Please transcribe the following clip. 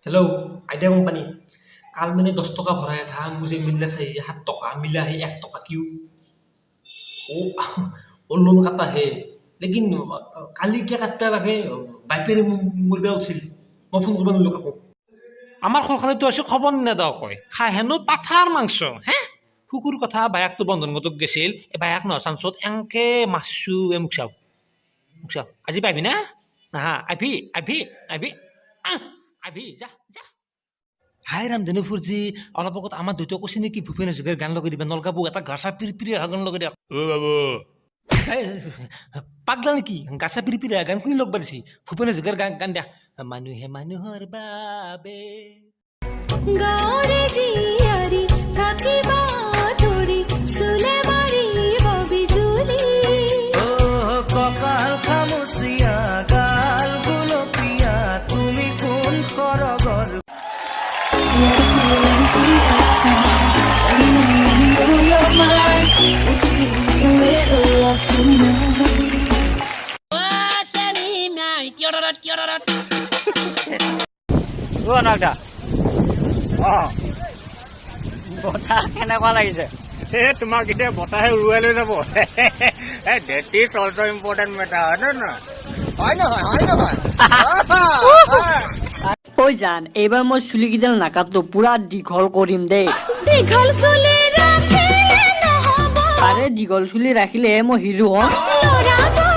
Hello idea company कल मैंने 10 टका भराया था, मुझे मिलना चाहिए 7 टका, मिला है 1 टका। क्यों? वो लोन खाता है, लेकिन काली क्या काटता लगे বাইপেৰে মোৰ বেয়া উঠিছিল। মই ফোন কৰিব নিলো কাকো। আমার খলখালিতো আছে খবর নেদাও কয় খাই হেনো পাঠার মাংস হ্যাঁ শুকুর কথা বায়াকটো বন্ধনগতক গেছিল এ বায়াক ন চান্সত এংকে মাছু এ মুখ চাও আজি পাবি না না আইভি আইভি আইভি আইভি যা যা হাই রামধেনু ফুরজি অলপ আগত আমার দুটো কৈছে নেকি ভূপেন হাজৰিকাৰ গান লগাই দিবা নলগাবো এটা গাছা পিৰি গান লগাই দিয়া ও বাবু পাগলা নেকি গাছা পিৰি গান কোনে লগ পাইছি ভূপেন হাজৰিকাৰ গান দিয়া মানুহে মানুহৰ বাবে গাঁৱৰে জীয়াৰী কাকিবা ধৰি চুলে মাৰিব বিজুলি ককাল খামুচিয়া গাল গুলপীয়া তুমি কোন সৰগৰ নাগদা বতাহ কেনেকুৱা লাগিছে তোমাক এতিয়া বতাহে উৰুৱাই লৈ যাব that is also' important matter হয় নহয় হয় নহয় ঐ জান এইবাৰ মই চুলিকেইডাল নাকাটো পুৰা দীঘল কৰিম দেই দীঘল চুলি ৰাখিলে নহ'ব আৰে দীঘল চুলি ৰাখিলেহে মই হিৰো হ'ম ল'ৰাবোৰ